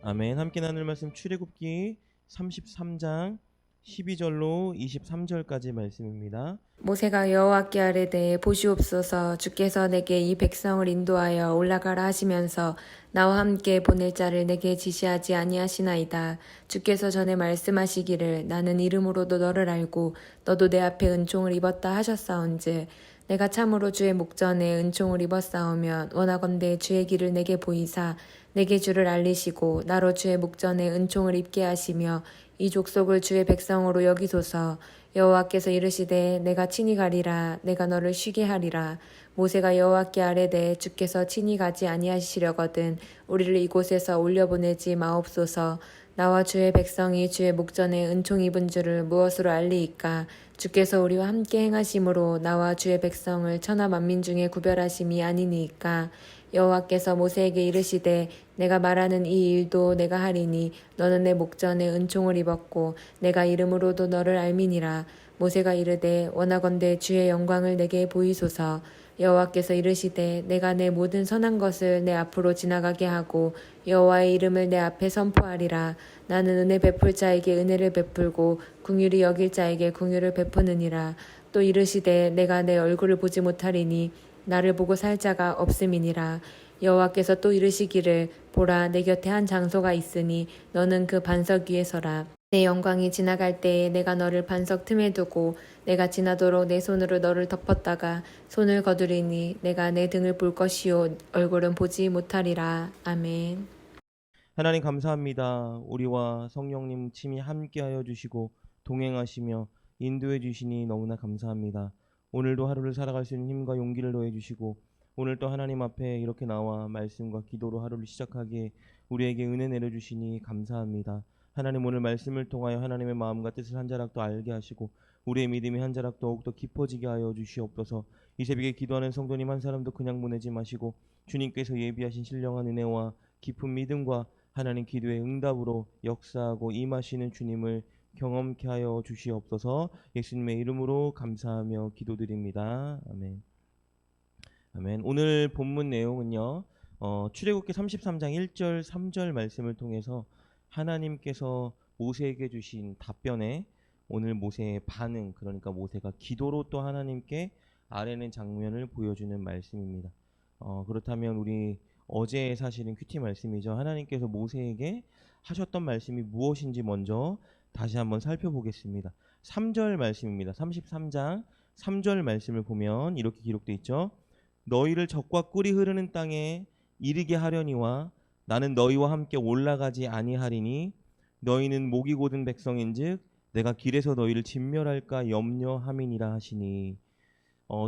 아멘. 함께 나눌 말씀 출애굽기 33장 12절로 23절까지 말씀입니다. 모세가 여호와께 아뢰되 보시옵소서 주께서 내게 이 백성을 인도하여 올라가라 하시면서 나와 함께 보낼 자를 내게 지시하지 아니하시나이다. 주께서 전에 말씀하시기를 나는 이름으로도 너를 알고 너도 내 앞에 은총을 입었다 하셨사온즉 내가 참으로 주의 목전에 은총을 입었사오면 원하건대 주의 길을 내게 보이사 내게 주를 알리시고 나로 주의 목전에 은총을 입게 하시며 이 족속을 주의 백성으로 여기소서. 여호와께서 이르시되 내가 친히 가리라 내가 너를 쉬게 하리라. 모세가 여호와께 아뢰되 주께서 친히 가지 아니하시려거든 우리를 이곳에서 올려보내지 마옵소서. 나와 주의 백성이 주의 목전에 은총 입은 줄을 무엇으로 알리이까. 주께서 우리와 함께 행하심으로 나와 주의 백성을 천하 만민 중에 구별하심이 아니니이까. 여호와께서 모세에게 이르시되 내가 말하는 이 일도 내가 하리니 너는 내 목전에 은총을 입었고 내가 이름으로도 너를 알미니라. 모세가 이르되 원하건대 주의 영광을 내게 보이소서. 여호와께서 이르시되 내가 내 모든 선한 것을 내 앞으로 지나가게 하고 여호와의 이름을 내 앞에 선포하리라. 나는 은혜 베풀 자에게 은혜를 베풀고 긍휼히 여길 자에게 긍휼을 베푸느니라. 또 이르시되 내가 내 얼굴을 보지 못하리니 나를 보고 살 자가 없음이니라. 여호와께서 또 이르시기를 보라 내 곁에 한 장소가 있으니 너는 그 반석 위에 서라. 내 영광이 지나갈 때에 내가 너를 반석 틈에 두고 내가 지나도록 내 손으로 너를 덮었다가 손을 거두리니 내가 내 등을 볼 것이요 얼굴은 보지 못하리라. 아멘. 하나님 감사합니다. 우리와 성령님 친히 함께하여 주시고 동행하시며 인도해 주시니 너무나 감사합니다. 오늘도 하루를 살아갈 수 있는 힘과 용기를 더해 주시고 오늘 또 하나님 앞에 이렇게 나와 말씀과 기도로 하루를 시작하기에 우리에게 은혜 내려주시니 감사합니다. 하나님 오늘 말씀을 통하여 하나님의 마음과 뜻을 한 자락 더 알게 하시고 우리의 믿음이 한 자락 더욱더 깊어지게 하여 주시옵소서. 이 새벽에 기도하는 성도님 한 사람도 그냥 보내지 마시고 주님께서 예비하신 신령한 은혜와 깊은 믿음과 하나님 기도의 응답으로 역사하고 임하시는 주님을 경험케 하여 주시옵소서. 예수님의 이름으로 감사하며 기도드립니다. 아멘. 아멘. 오늘 본문 내용은요. 출애굽기 33장 1절 3절 말씀을 통해서 하나님께서 모세에게 주신 답변에 오늘 모세의 반응, 그러니까 모세가 기도로 또 하나님께 아뢰는 장면을 보여주는 말씀입니다. 그렇다면 우리 어제의 사실은 큐티 말씀이죠. 하나님께서 모세에게 하셨던 말씀이 무엇인지 먼저 다시 한번 살펴보겠습니다. 3절 말씀입니다. 33장 3절 말씀을 보면 이렇게 기록되어 있죠. 너희를 적과 꿀이 흐르는 땅에 이르게 하려니와 나는 너희와 함께 올라가지 아니하리니 너희는 목이 곧은 백성인즉 내가 길에서 너희를 진멸할까 염려함이니라 하시니.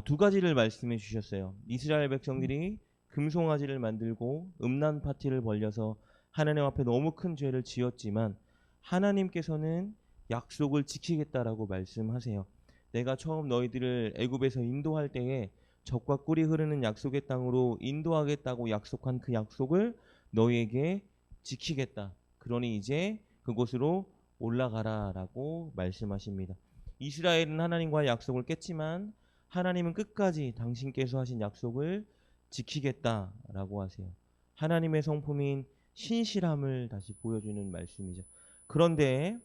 두 가지를 말씀해 주셨어요. 이스라엘 백성들이 금송아지를 만들고 음란 파티를 벌려서 하나님 앞에 너무 큰 죄를 지었지만 하나님께서는 약속을 지키겠다라고 말씀하세요. 내가 처음 너희들을 애굽에서 인도할 때에 적과 꿀이 흐르는 약속의 땅으로 인도하겠다고 약속한 그 약속을 너희에게 지키겠다. 그러니 이제 그곳으로 올라가라라고 말씀하십니다. 이스라엘은 하나님과의 약속을 깼지만 하나님은 끝까지 당신께서 하신 약속을 지키겠다라고 하세요. 하나님의 성품인 신실함을 다시 보여주는 말씀이죠. 그런데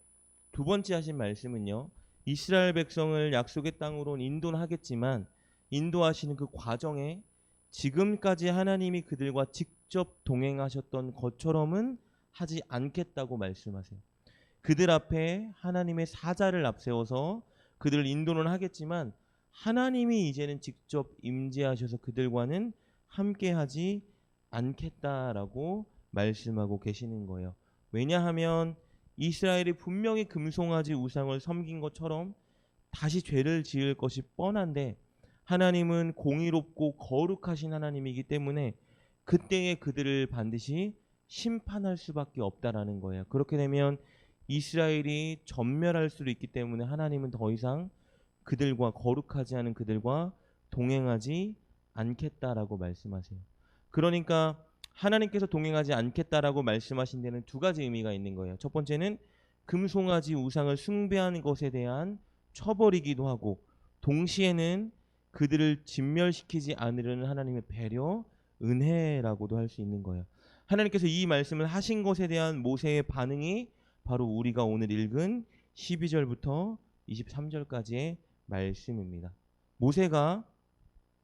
두 번째 하신 말씀은요. 이스라엘 백성을 약속의 땅으로 인도하겠지만 인도하시는 그 과정에 지금까지 하나님이 그들과 직접 동행하셨던 것처럼은 하지 않겠다고 말씀하세요. 그들 앞에 하나님의 사자를 앞세워서 그들을 인도는 하겠지만 하나님이 이제는 직접 임재하셔서 그들과는 함께하지 않겠다라고 말씀하고 계시는 거예요. 왜냐하면 이스라엘이 분명히 금송아지 우상을 섬긴 것처럼 다시 죄를 지을 것이 뻔한데 하나님은 공의롭고 거룩하신 하나님이기 때문에 그때에 그들을 반드시 심판할 수밖에 없다라는 거예요. 그렇게 되면 이스라엘이 전멸할 수도 있기 때문에 하나님은 더 이상 그들과 거룩하지 않은 그들과 동행하지 않겠다라고 말씀하세요. 그러니까 하나님께서 동행하지 않겠다라고 말씀하신 데는 두 가지 의미가 있는 거예요. 첫 번째는 금송아지 우상을 숭배한 것에 대한 처벌이기도 하고 동시에는 그들을 진멸시키지 않으려는 하나님의 배려, 은혜라고도 할 수 있는 거예요. 하나님께서 이 말씀을 하신 것에 대한 모세의 반응이 바로 우리가 오늘 읽은 12절부터 23절까지의 말씀입니다. 모세가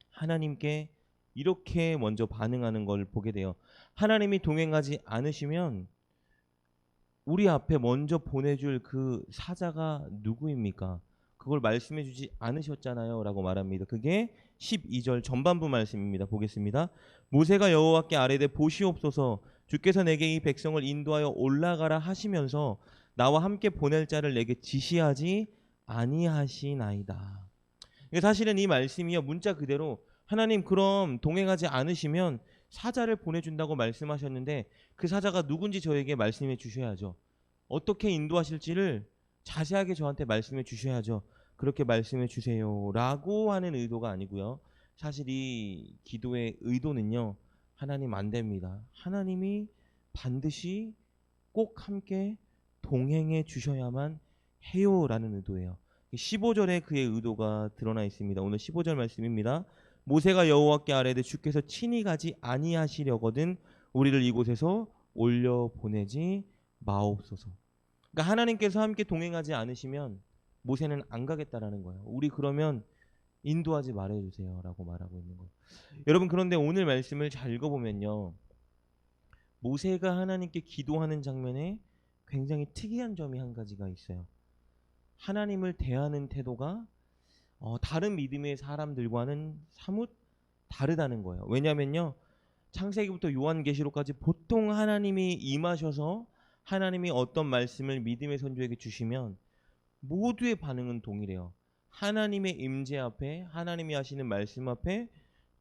하나님께 이렇게 먼저 반응하는 걸 보게 돼요. 하나님이 동행하지 않으시면 우리 앞에 먼저 보내줄 그 사자가 누구입니까? 그걸 말씀해 주지 않으셨잖아요 라고 말합니다. 그게 12절 전반부 말씀입니다. 보겠습니다. 모세가 여호와께 아뢰되 보시옵소서 주께서 내게 이 백성을 인도하여 올라가라 하시면서 나와 함께 보낼 자를 내게 지시하지 아니하시나이다. 사실은 이 말씀이요 문자 그대로 하나님 그럼 동행하지 않으시면 사자를 보내준다고 말씀하셨는데 그 사자가 누군지 저에게 말씀해 주셔야죠. 어떻게 인도하실지를 자세하게 저한테 말씀해 주셔야죠. 그렇게 말씀해 주세요 라고 하는 의도가 아니고요. 사실 이 기도의 의도는요. 하나님 안 됩니다. 하나님이 반드시 꼭 함께 동행해 주셔야만 해요 라는 의도예요. 15절에 그의 의도가 드러나 있습니다. 오늘 15절 말씀입니다. 모세가 여호와께 아뢰되 주께서 친히 가지 아니하시려거든 우리를 이곳에서 올려 보내지 마옵소서. 그러니까 하나님께서 함께 동행하지 않으시면 모세는 안 가겠다라는 거예요. 우리 그러면 인도하지 말아주세요 라고 말하고 있는 거예요. 여러분 그런데 오늘 말씀을 잘 읽어보면요. 모세가 하나님께 기도하는 장면에 굉장히 특이한 점이 한 가지가 있어요. 하나님을 대하는 태도가 다른 믿음의 사람들과는 사뭇 다르다는 거예요. 왜냐면요. 창세기부터 요한계시록까지 보통 하나님이 임하셔서 하나님이 어떤 말씀을 믿음의 선조에게 주시면 모두의 반응은 동일해요. 하나님의 임재 앞에 하나님이 하시는 말씀 앞에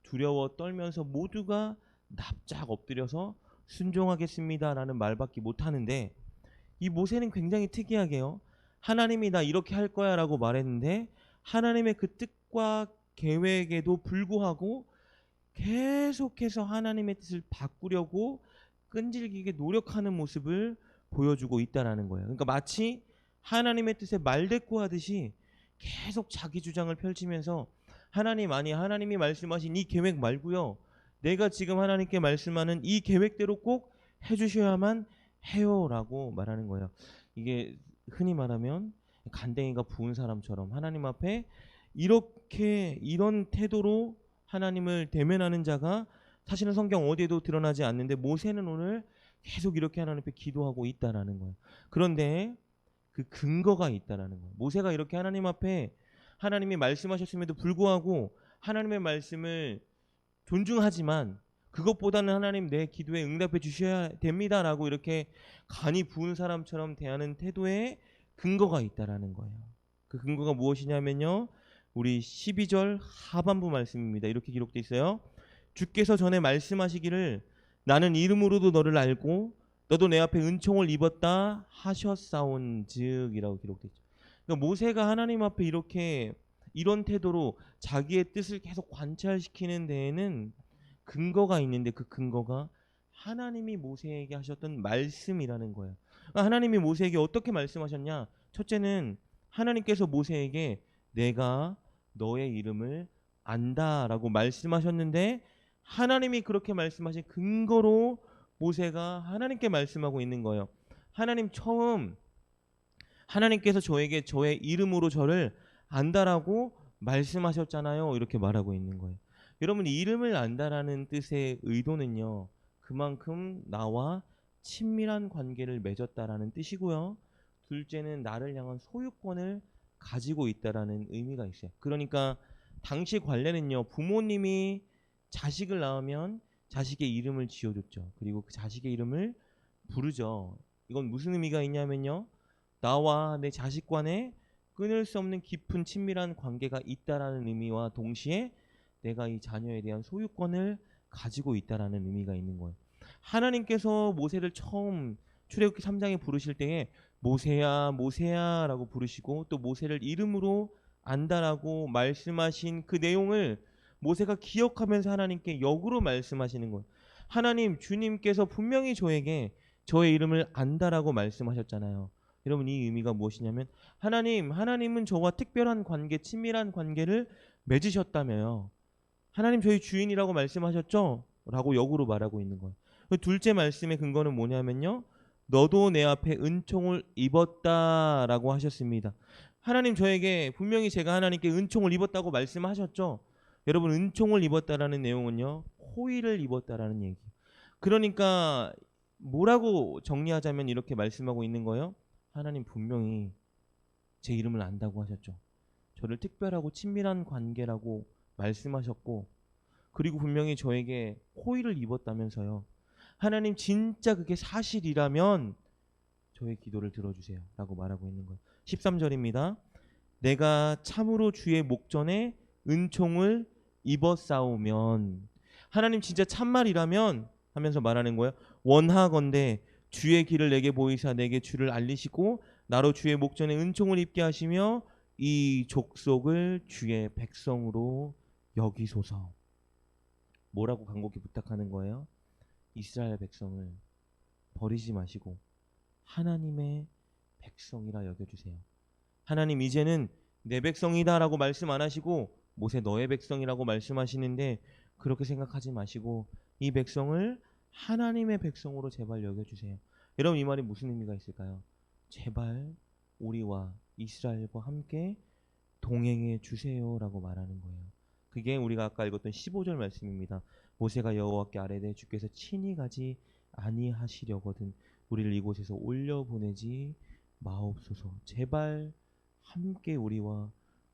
두려워 떨면서 모두가 납작 엎드려서 순종하겠습니다라는 말밖에 못하는데 이 모세는 굉장히 특이하게요. 하나님이 나 이렇게 할 거야 라고 말했는데 하나님의 그 뜻과 계획에도 불구하고 계속해서 하나님의 뜻을 바꾸려고 끈질기게 노력하는 모습을 보여주고 있다는 거예요. 그러니까 마치 하나님의 뜻에 말대꾸하듯이 계속 자기 주장을 펼치면서 하나님 아니 하나님이 말씀하신 이 계획 말고요. 내가 지금 하나님께 말씀하는 이 계획대로 꼭 해주셔야만 해요 라고 말하는 거예요. 이게 흔히 말하면 간댕이가 부은 사람처럼 하나님 앞에 이렇게 이런 태도로 하나님을 대면하는 자가 사실은 성경 어디에도 드러나지 않는데 모세는 오늘 계속 이렇게 하나님 앞에 기도하고 있다라는 거예요. 그런데 그 근거가 있다라는 거예요. 모세가 이렇게 하나님 앞에 하나님이 말씀하셨음에도 불구하고 하나님의 말씀을 존중하지만 그것보다는 하나님 내 기도에 응답해 주셔야 됩니다라고 이렇게 간이 부은 사람처럼 대하는 태도에 근거가 있다라는 거예요. 그 근거가 무엇이냐면요. 우리 12절 하반부 말씀입니다. 이렇게 기록되어 있어요. 주께서 전에 말씀하시기를 나는 이름으로도 너를 알고 너도 내 앞에 은총을 입었다 하셨사온즉 이라고 기록되어 있죠. 그러니까 모세가 하나님 앞에 이렇게 이런 태도로 자기의 뜻을 계속 관찰시키는 데에는 근거가 있는데 그 근거가 하나님이 모세에게 하셨던 말씀이라는 거예요. 그러니까 하나님이 모세에게 어떻게 말씀하셨냐? 첫째는 하나님께서 모세에게 내가 너의 이름을 안다라고 말씀하셨는데 하나님이 그렇게 말씀하신 근거로 모세가 하나님께 말씀하고 있는 거예요. 하나님 처음 하나님께서 저에게 저의 이름으로 저를 안다라고 말씀하셨잖아요. 이렇게 말하고 있는 거예요. 여러분 이름을 안다라는 뜻의 의도는요. 그만큼 나와 친밀한 관계를 맺었다라는 뜻이고요. 둘째는 나를 향한 소유권을 가지고 있다라는 의미가 있어요. 그러니까 당시 관례는요. 부모님이 자식을 낳으면 자식의 이름을 지어줬죠. 그리고 그 자식의 이름을 부르죠. 이건 무슨 의미가 있냐면요. 나와 내 자식 간에 끊을 수 없는 깊은 친밀한 관계가 있다라는 의미와 동시에 내가 이 자녀에 대한 소유권을 가지고 있다라는 의미가 있는 거예요. 하나님께서 모세를 처음 출애굽기 3장에 부르실 때에 모세야 모세야 라고 부르시고 또 모세를 이름으로 안다라고 말씀하신 그 내용을 모세가 기억하면서 하나님께 역으로 말씀하시는 거예요. 하나님 주님께서 분명히 저에게 저의 이름을 안다라고 말씀하셨잖아요. 여러분 이 의미가 무엇이냐면 하나님은 저와 특별한 관계 친밀한 관계를 맺으셨다며요. 하나님 저희 주인이라고 말씀하셨죠? 라고 역으로 말하고 있는 거예요. 그 둘째 말씀의 근거는 뭐냐면요. 너도 내 앞에 은총을 입었다라고 하셨습니다. 하나님 저에게 분명히 제가 하나님께 은총을 입었다고 말씀하셨죠. 여러분 은총을 입었다라는 내용은요. 호의를 입었다라는 얘기. 그러니까 뭐라고 정리하자면 이렇게 말씀하고 있는 거예요. 하나님 분명히 제 이름을 안다고 하셨죠. 저를 특별하고 친밀한 관계라고 말씀하셨고 그리고 분명히 저에게 호의를 입었다면서요. 하나님 진짜 그게 사실이라면 저의 기도를 들어주세요 라고 말하고 있는 거예요. 13절입니다. 내가 참으로 주의 목전에 은총을 입었사오면 하나님 진짜 참말이라면 하면서 말하는 거예요. 원하건대 주의 길을 내게 보이사 내게 주를 알리시고 나로 주의 목전에 은총을 입게 하시며 이 족속을 주의 백성으로 여기소서. 뭐라고 간곡히 부탁하는 거예요? 이스라엘 백성을 버리지 마시고 하나님의 백성이라 여겨주세요. 하나님 이제는 내 백성이다라고 말씀 안 하시고 모세 너의 백성이라고 말씀하시는데 그렇게 생각하지 마시고 이 백성을 하나님의 백성으로 제발 여겨주세요. 여러분 이 말이 무슨 의미가 있을까요? 제발 우리와 이스라엘과 함께 동행해 주세요라고 말하는 거예요. 그게 우리가 아까 읽었던 15절 말씀입니다. 모세가 여호와께 아뢰되 주께서 친히 가지 아니하시려거든 우리를 이곳에서 올려보내지 마옵소서. 제발 함께 우리와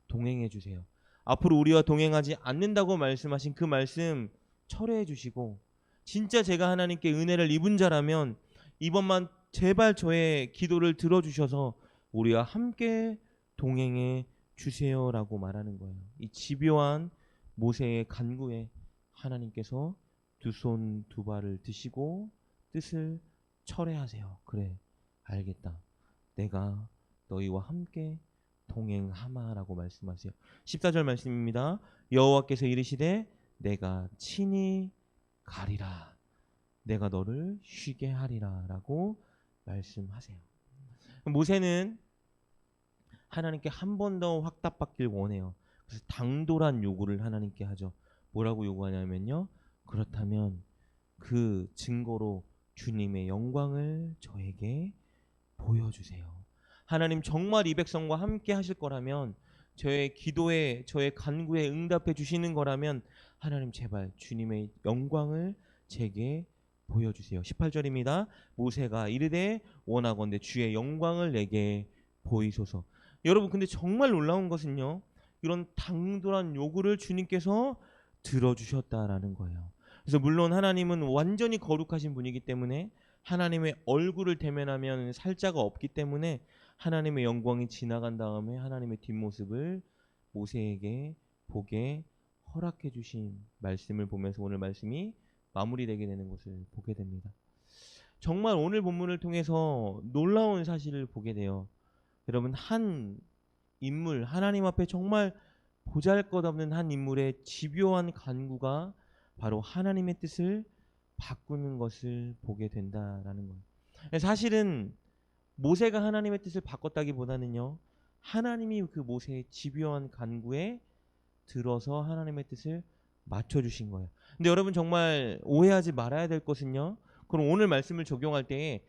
동행해 주세요. 앞으로 우리와 동행하지 않는다고 말씀하신 그 말씀 철회해 주시고 진짜 제가 하나님께 은혜를 입은 자라면 이번만 제발 저의 기도를 들어주셔서 우리와 함께 동행해 주세요라고 말하는 거예요. 이 집요한 모세의 간구에 하나님께서 두 손 두 발을 드시고 뜻을 철회하세요. 그래 알겠다. 내가 너희와 함께 동행하마라고 말씀하세요. 14절 말씀입니다. 여호와께서 이르시되 내가 친히 가리라. 내가 너를 쉬게 하리라 라고 말씀하세요. 모세는 하나님께 한 번 더 확답받길 원해요. 그래서 당돌한 요구를 하나님께 하죠. 뭐라고 요구하냐면요. 그렇다면 그 증거로 주님의 영광을 저에게 보여주세요. 하나님 정말 이 백성과 함께 하실 거라면 저의 기도에 저의 간구에 응답해 주시는 거라면 하나님 제발 주님의 영광을 제게 보여주세요. 18절입니다. 모세가 이르되 원하건대 주의 영광을 내게 보이소서. 여러분 근데 정말 놀라운 것은요. 이런 당돌한 요구를 주님께서 들어주셨다라는 거예요. 그래서 물론 하나님은 완전히 거룩하신 분이기 때문에 하나님의 얼굴을 대면하면 살자가 없기 때문에 하나님의 영광이 지나간 다음에 하나님의 뒷모습을 모세에게 보게 허락해 주신 말씀을 보면서 오늘 말씀이 마무리되게 되는 것을 보게 됩니다. 정말 오늘 본문을 통해서 놀라운 사실을 보게 돼요. 여러분 한 인물 하나님 앞에 정말 보잘것없는 한 인물의 집요한 간구가 바로 하나님의 뜻을 바꾸는 것을 보게 된다라는 거예요. 사실은 모세가 하나님의 뜻을 바꿨다기보다는요. 하나님이 그 모세의 집요한 간구에 들어서 하나님의 뜻을 맞춰주신 거예요. 근데 여러분 정말 오해하지 말아야 될 것은요. 그럼 오늘 말씀을 적용할 때에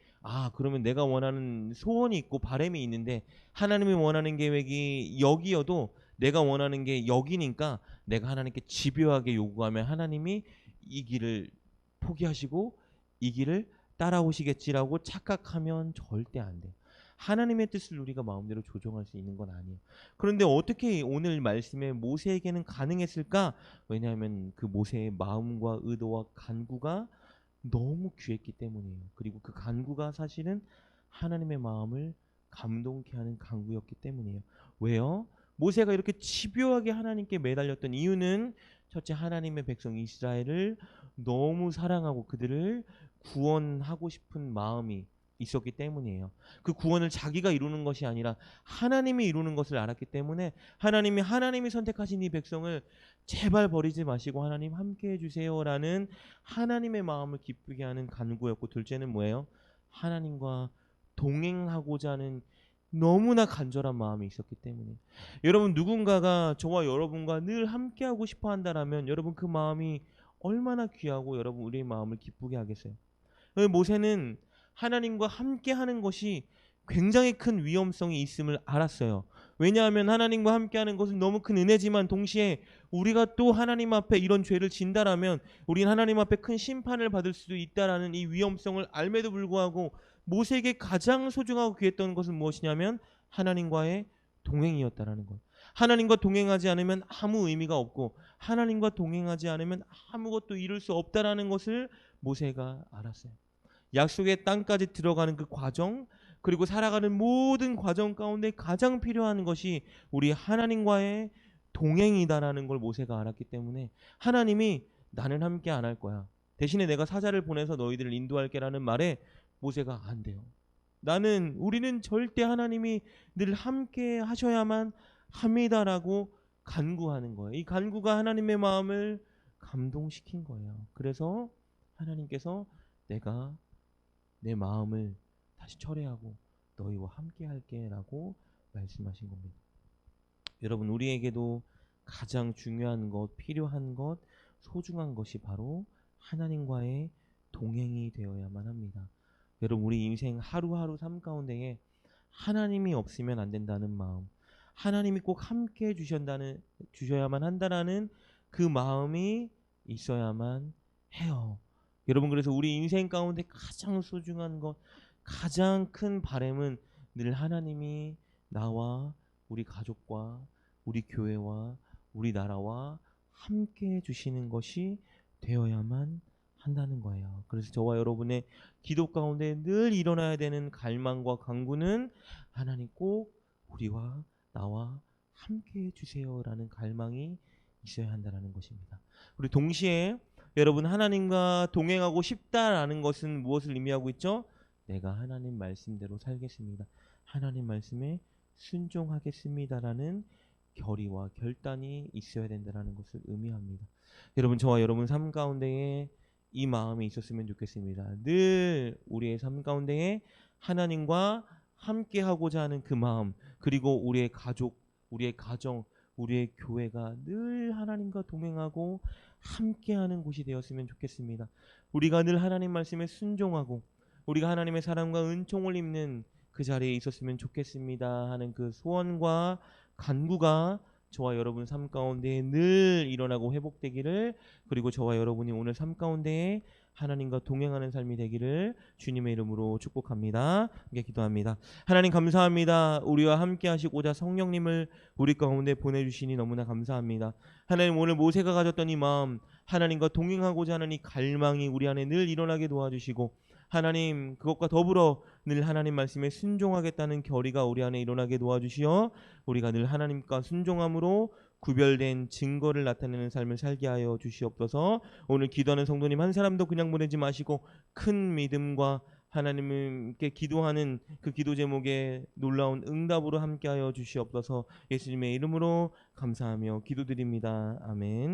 그러면 내가 원하는 소원이 있고 바람이 있는데 하나님이 원하는 계획이 여기여도 내가 원하는 게 여기니까 내가 하나님께 집요하게 요구하면 하나님이 이 길을 포기하시고 이 길을 따라오시겠지라고 착각하면 절대 안 돼요. 하나님의 뜻을 우리가 마음대로 조정할 수 있는 건 아니에요. 그런데 어떻게 오늘 말씀에 모세에게는 가능했을까? 왜냐하면 그 모세의 마음과 의도와 간구가 너무 귀했기 때문이에요. 그리고 그 간구가 사실은 하나님의 마음을 감동케 하는 간구였기 때문이에요. 왜요? 모세가 이렇게 집요하게 하나님께 매달렸던 이유는 첫째 하나님의 백성 이스라엘을 너무 사랑하고 그들을 구원하고 싶은 마음이 있었기 때문이에요. 그 구원을 자기가 이루는 것이 아니라 하나님이 이루는 것을 알았기 때문에 하나님이 선택하신 이 백성을 제발 버리지 마시고 하나님 함께 해주세요라는 하나님의 마음을 기쁘게 하는 간구였고, 둘째는 뭐예요? 하나님과 동행하고자 하는 너무나 간절한 마음이 있었기 때문에. 여러분 누군가가 저와 여러분과 늘 함께하고 싶어 한다라면 여러분 그 마음이 얼마나 귀하고 여러분 우리의 마음을 기쁘게 하겠어요? 모세는 하나님과 함께 하는 것이 굉장히 큰 위험성이 있음을 알았어요. 왜냐하면 하나님과 함께 하는 것은 너무 큰 은혜지만 동시에 우리가 또 하나님 앞에 이런 죄를 진다라면 우리는 하나님 앞에 큰 심판을 받을 수도 있다라는 이 위험성을 알매도 불구하고 모세에게 가장 소중하고 귀했던 것은 무엇이냐면 하나님과의 동행이었다라는 것. 하나님과 동행하지 않으면 아무 의미가 없고 하나님과 동행하지 않으면 아무것도 이룰 수 없다라는 것을 모세가 알았어요. 약속의 땅까지 들어가는 그 과정, 그리고 살아가는 모든 과정 가운데 가장 필요한 것이 우리 하나님과의 동행이다라는 걸 모세가 알았기 때문에 하나님이 나는 함께 안 할 거야, 대신에 내가 사자를 보내서 너희들을 인도할게라는 말에 모세가 안 돼요. 우리는 절대 하나님이 늘 함께 하셔야만 합니다라고 간구하는 거예요. 이 간구가 하나님의 마음을 감동시킨 거예요. 그래서 하나님께서 내가 내 마음을 다시 철회하고 너희와 함께 할게라고 말씀하신 겁니다. 여러분, 우리에게도 가장 중요한 것, 필요한 것, 소중한 것이 바로 하나님과의 동행이 되어야만 합니다. 여러분, 우리 인생 하루하루 삶 가운데에 하나님이 없으면 안 된다는 마음, 하나님이 꼭 함께 주셔야만 한다라는 그 마음이 있어야만 해요. 여러분, 그래서 우리 인생 가운데 가장 소중한 것, 가장 큰 바람은 늘 하나님이 나와 우리 가족과 우리 교회와 우리 나라와 함께 해주시는 것이 되어야만 한다는 거예요. 그래서 저와 여러분의 기도 가운데 늘 일어나야 되는 갈망과 간구는 하나님 꼭 우리와 나와 함께 해주세요라는 갈망이 있어야 한다는 것입니다. 그리고 동시에 여러분, 하나님과 동행하고 싶다라는 것은 무엇을 의미하고 있죠? 내가 하나님 말씀대로 살겠습니다, 하나님 말씀에 순종하겠습니다라는 결의와 결단이 있어야 된다는 것을 의미합니다. 여러분, 저와 여러분 삶 가운데에 이 마음이 있었으면 좋겠습니다. 늘 우리의 삶 가운데에 하나님과 함께 하고자 하는 그 마음, 그리고 우리의 가족, 우리의 가정, 우리의 교회가 늘 하나님과 동행하고 함께하는 곳이 되었으면 좋겠습니다. 우리가 늘 하나님 말씀에 순종하고 우리가 하나님의 사랑과 은총을 입는 그 자리에 있었으면 좋겠습니다 하는 그 소원과 간구가 저와 여러분 삶 가운데 늘 일어나고 회복되기를, 그리고 저와 여러분이 오늘 삶 가운데 하나님과 동행하는 삶이 되기를 주님의 이름으로 축복합니다. 함께 기도합니다. 하나님, 감사합니다. 우리와 함께 하시고자 성령님을 우리 가운데 보내주시니 너무나 감사합니다. 하나님, 오늘 모세가 가졌던 이 마음, 하나님과 동행하고자 하는 이 갈망이 우리 안에 늘 일어나게 도와주시고, 하나님, 그것과 더불어 늘 하나님 말씀에 순종하겠다는 결의가 우리 안에 일어나게 도와주시어 우리가 늘 하나님과 순종함으로 구별된 증거를 나타내는 삶을 살게 하여 주시옵소서. 오늘 기도하는 성도님 한 사람도 그냥 보내지 마시고 큰 믿음과 하나님께 기도하는 그 기도 제목에 놀라운 응답으로 함께하여 주시옵소서. 예수님의 이름으로 감사하며 기도드립니다. 아멘.